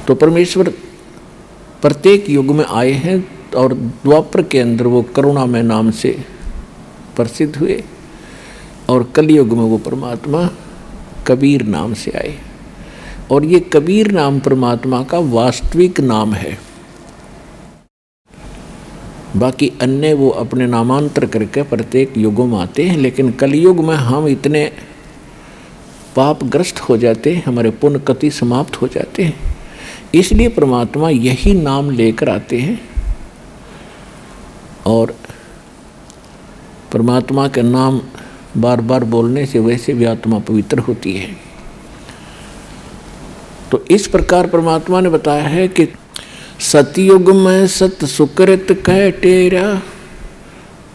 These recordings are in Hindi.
तो परमेश्वर प्रत्येक युग में आए हैं और द्वापर के अंदर वो करुणामय नाम से प्रसिद्ध हुए और कलयुग में वो परमात्मा कबीर नाम से आए। और ये कबीर नाम परमात्मा का वास्तविक नाम है। बाकी अन्य वो अपने नामांतर करके प्रत्येक युगों में आते हैं, लेकिन कलयुग में हम इतने पापग्रस्त हो जाते हैं, हमारे पुण्य कति समाप्त हो जाते हैं, इसलिए परमात्मा यही नाम लेकर आते हैं। और परमात्मा के नाम बार बार बोलने से वैसे भी आत्मा पवित्र होती है। तो इस प्रकार परमात्मा ने बताया है कि सतयुग में सत सुकृत कह टेरा,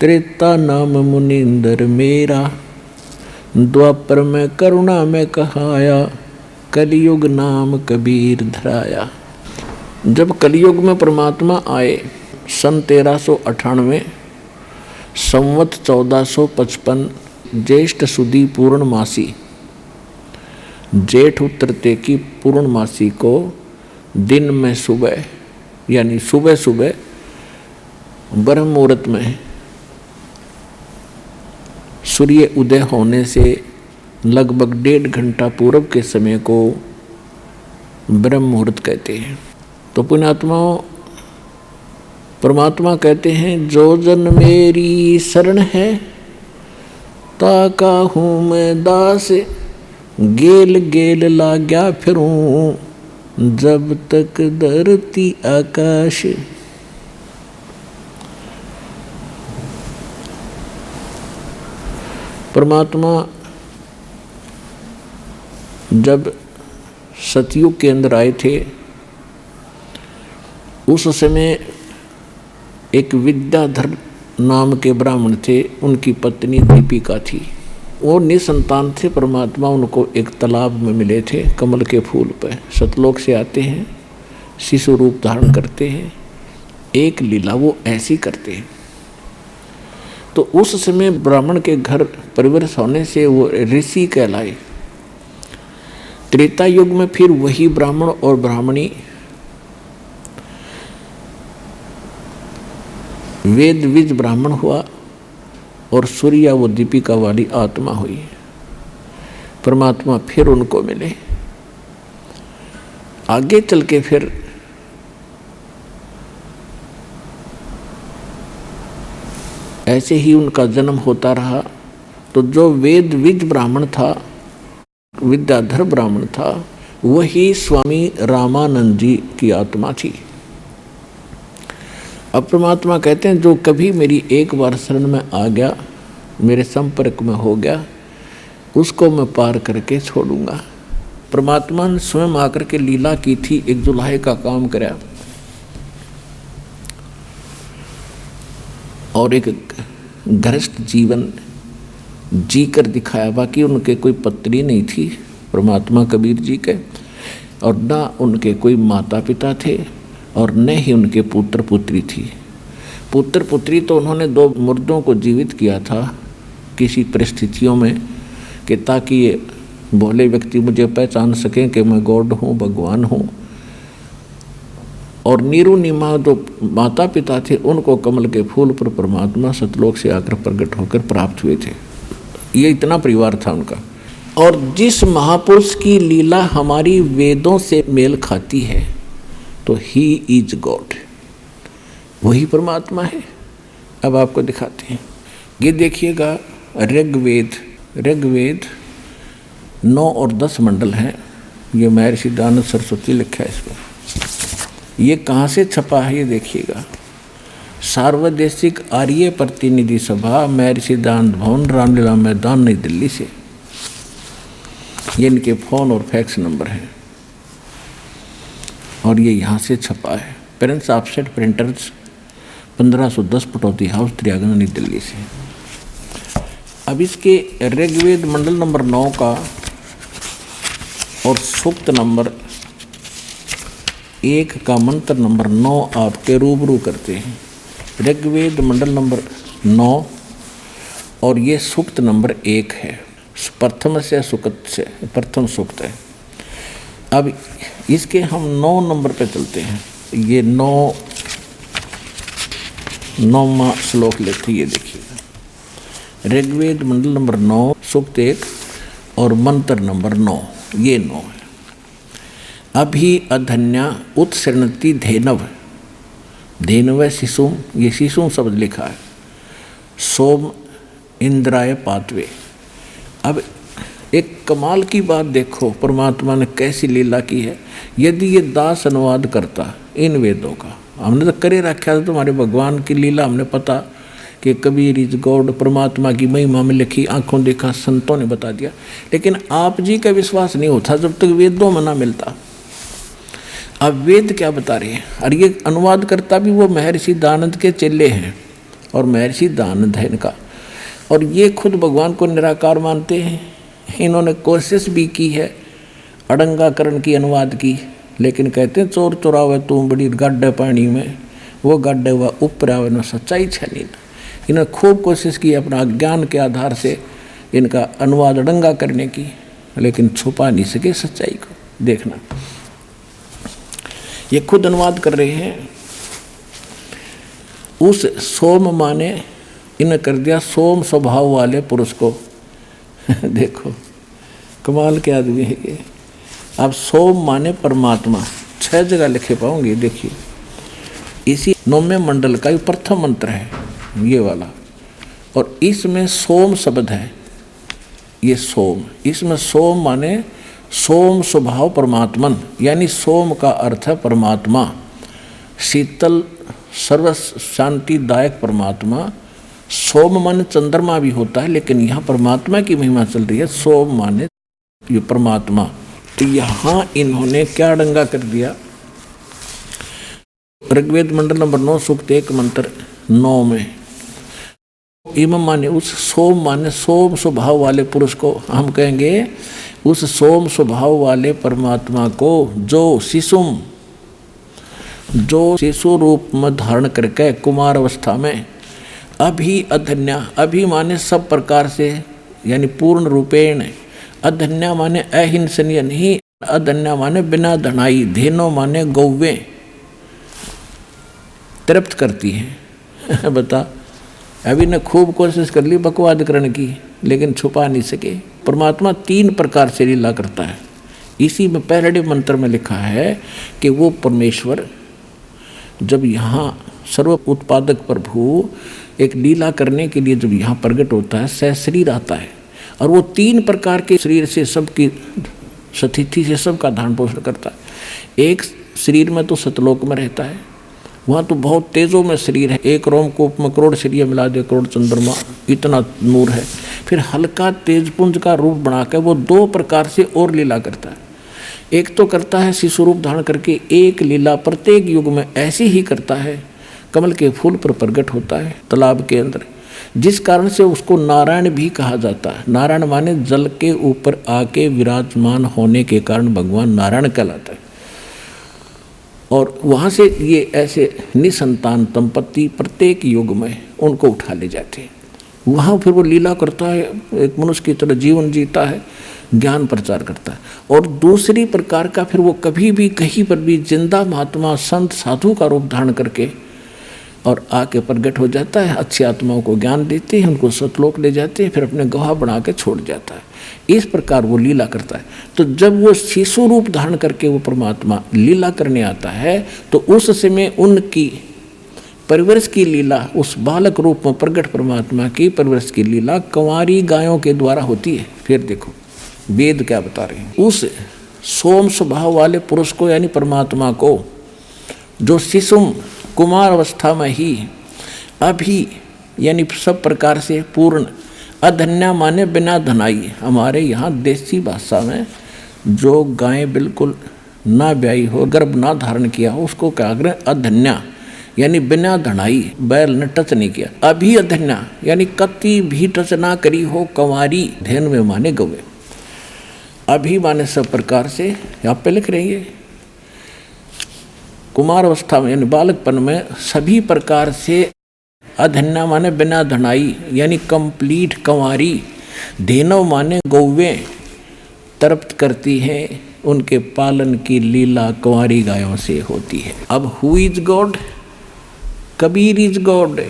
त्रेता नाम मुनिंदर मेरा, द्वापर में करुणा में कहाया, कलयुग नाम कबीर धराया। जब कलयुग में परमात्मा आए सन 1398 संवत 1455 ज्येष्ठ सुदी पूर्णमासी, जेठ उतरते की पूर्णमासी को दिन में सुबह यानी सुबह सुबह ब्रह्म मुहूर्त में सूर्य उदय होने से लगभग 1.5 घंटा पूर्व के समय को ब्रह्म मुहूर्त कहते हैं। तो पुण्यात्माओं, परमात्मा कहते हैं जो जन मेरी शरण है ताका हूँ मैं दास, गेल गेल लाग्या फिरूं जब तक धरती आकाश। परमात्मा जब सतयुग के अंदर आए थे उस समय एक विद्याधर नाम के ब्राह्मण थे, उनकी पत्नी दीपिका थी। वो निसंतान थे। परमात्मा उनको एक तालाब में मिले थे, कमल के फूल पर। सतलोक से आते हैं, शिशु रूप धारण करते हैं, एक लीला वो ऐसी करते हैं। तो उस समय ब्राह्मण के घर परिवर्तन होने से वो ऋषि कहलाए। त्रेता युग में फिर वही ब्राह्मण और ब्राह्मणी वेद विज ब्राह्मण हुआ और सूर्य वो दीपिका वाली आत्मा हुई। परमात्मा फिर उनको मिले। आगे चल के फिर ऐसे ही उनका जन्म होता रहा। तो जो वेद विज ब्राह्मण था, विद्याधर ब्राह्मण था, वही स्वामी रामानंद जी की आत्मा थी। अब परमात्मा कहते हैं जो कभी मेरी एक बार शरण में आ गया, मेरे संपर्क में हो गया, उसको मैं पार करके छोड़ूंगा। परमात्मा ने स्वयं आकर के लीला की थी, एक जुलाहे का काम कराया और एक गृहस्थ जीवन जी कर दिखाया। बाकी उनके कोई पत्नी नहीं थी परमात्मा कबीर जी के, और ना उनके कोई माता पिता थे और न ही उनके पुत्र पुत्री थी। पुत्र पुत्री तो उन्होंने 2 मुर्दों को जीवित किया था किसी परिस्थितियों में, कि ताकि ये भोले व्यक्ति मुझे पहचान सकें कि मैं गॉड हूँ, भगवान हूँ। और नीरू नीमा जो माता पिता थे उनको कमल के फूल पर परमात्मा सतलोक से आकर प्रकट होकर प्राप्त हुए थे। ये इतना परिवार था उनका। और जिस महापुरुष की लीला हमारी वेदों से मेल खाती है तो ही इज गॉड, वही परमात्मा है। अब आपको दिखाते हैं, ये देखिएगा ऋग्वेद 9 और 10 मंडल हैं। ये महर्षि दानव सरस्वती लिखा है इसमें। ये कहाँ से छपा है ये देखिएगा। सार्वदेशिक आर्य प्रतिनिधि सभा, महर्षि दानव भवन, रामलीला मैदान, नई दिल्ली से। ये इनके फ़ोन और फैक्स नंबर हैं और ये यहाँ से छपा है। Parents offset printers 1510 Pataudi house, त्रियागन, नई दिल्ली से। अब इसके ऋग्वेद मंडल नंबर 9 का और सूक्त नंबर 1 का मंत्र नंबर 9 आपके रूबरू करते हैं। ऋग्वेद मंडल नंबर 9 और ये सूक्त नंबर 1 है। प्रथम से सुक्त से प्रथम सूक्त है। अब इसके हम 9 नंबर पे चलते हैं। ये 9वां श्लोक लेते, ये देखिए ऋग्वेद मंडल नंबर 9 सूक्त 1 और मंत्र नंबर 9, ये 9 है। अभी अधन्या उत्सृणति धेनव, धेनव शिशुम, ये शिशुम शब्द लिखा है, सोम इंद्राय पातवे। अब एक कमाल की बात देखो, परमात्मा ने कैसी लीला की है। यदि ये दास अनुवाद करता इन वेदों का, हमने तो करे रखा था तुम्हारे भगवान की लीला, हमने पता कि कबीर इज गॉड, परमात्मा की महिमा में लिखी, आंखों देखा, संतों ने बता दिया, लेकिन आप जी का विश्वास नहीं होता जब तक वेदों में ना मिलता। अब वेद क्या बता रहे हैं, और ये अनुवाद करता भी वो महर्षि दानंद के चेले हैं, और महर्षि दानंद है इनका, और ये खुद भगवान को निराकार मानते हैं। इन्होंने कोशिश भी की है अड़ंगाकरण की, अनुवाद की, लेकिन कहते हैं चोर चोरावे तुम बड़ी गड्ढे पानी में, वो गड्ढे हुआ ऊपर आवे न सच्चाई छनी। इन्होंने खूब कोशिश की अपना ज्ञान के आधार से इनका अनुवाद अड़ंगा करने की, लेकिन छुपा नहीं सके सच्चाई को। देखना ये खुद अनुवाद कर रहे हैं। उस सोम माने इन्हें कर दिया सोम स्वभाव वाले पुरुष को। देखो कमाल के आदमी है ये। अब सोम माने परमात्मा, 6 जगह लिखे पाओगे, देखिए इसी 9वें मंडल का ये प्रथम मंत्र है ये वाला, और इसमें सोम शब्द है, ये सोम, इसमें सोम माने सोम स्वभाव परमात्मन, यानी सोम का अर्थ है परमात्मा, शीतल सर्व शांतिदायक परमात्मा। सोम माने चंद्रमा भी होता है, लेकिन यहाँ परमात्मा की महिमा चल रही है, सोम माने ये परमात्मा। तो यहाँ इन्होंने क्या डंगा कर दिया, ऋग्वेद मंडल नंबर 9 सूक्त 1 मंत्र 9 में इम माने उस सोम माने सोम स्वभाव वाले पुरुष को, हम कहेंगे उस सोम स्वभाव वाले परमात्मा को जो शिशुम, जो शिशु रूप में धारण करके कुमार अवस्था में, अभी अधन्या, अभी माने सब प्रकार से यानी पूर्ण रूपेण, अधन्या माने अहिंसनीय नहीं, अधन्या माने बिना धनाई, धेनो माने गौवे तृप्त करती है। बता, अभी ने खूब कोशिश कर ली बकवाद करने की, लेकिन छुपा नहीं सके। परमात्मा 3 प्रकार से लीला करता है। इसी में पहले मंत्र में लिखा है कि वो परमेश्वर जब यहाँ सर्व उत्पादक प्रभु एक लीला करने के लिए जब यहाँ प्रकट होता है, सहशरीर आता है, और वो 3 प्रकार के शरीर से सबकी स्थिति से सबका धारण पोषण करता है। एक शरीर में तो सतलोक में रहता है, वहाँ तो बहुत तेजों में शरीर है, 1 रोमकूप में करोड़ शरीर मिला दे, करोड़ चंद्रमा, इतना नूर है। फिर हल्का तेजपुंज का रूप बनाकर वो 2 प्रकार से और लीला करता है। एक तो करता है शिशु रूप धारण करके, एक लीला प्रत्येक युग में ऐसी ही करता है, कमल के फूल पर प्रकट होता है तालाब के अंदर, जिस कारण से उसको नारायण भी कहा जाता है। नारायण माने जल के ऊपर आके विराजमान होने के कारण भगवान नारायण कहलाता है। और वहाँ से ये ऐसे निसंतान दंपत्ति प्रत्येक युग में उनको उठा ले जाते हैं। वहाँ फिर वो लीला करता है, एक मनुष्य की तरह जीवन जीता है, ज्ञान प्रचार करता है। और दूसरी प्रकार का फिर वो कभी भी कहीं पर भी जिंदा महात्मा संत साधु का रूप धारण करके और आके प्रकट हो जाता है, अच्छी आत्माओं को ज्ञान देते हैं, उनको सतलोक ले जाते हैं, फिर अपने गवाह बना के छोड़ जाता है। इस प्रकार वो लीला करता है। तो जब वो शिशु रूप धारण करके वो परमात्मा लीला करने आता है, तो उस समय उनकी परवरिश की लीला, उस बालक रूप में प्रकट परमात्मा की परवरिश की लीला कंवारी गायों के द्वारा होती है। फिर देखो वेद क्या बता रहे हैं, उस सोम स्वभाव वाले पुरुष को यानी परमात्मा को, जो शिशुम कुमार अवस्था में ही अभी यानी सब प्रकार से पूर्ण, अधन्या माने बिना धनाई, हमारे यहाँ देसी भाषा में जो गायें बिल्कुल ना ब्याई हो, गर्भ ना धारण किया हो, उसको क्या करें अधन्या, यानी बिना धनाई, बैल ने टच नहीं किया। अभी अधन्या यानी कति भी टच ना करी हो कंवारी, धेन में माने गवे, अभी माने सब प्रकार से, यहाँ पे लिख रही है कुमार अवस्था में यानी बालकपन में सभी प्रकार से, अधन्या माने बिना धनाई यानी कंप्लीट कंवारी, धेनव माने गौवें तृप्त करती हैं उनके पालन की लीला कुंवारी गायों से होती है। अब who is God? Kabir is God.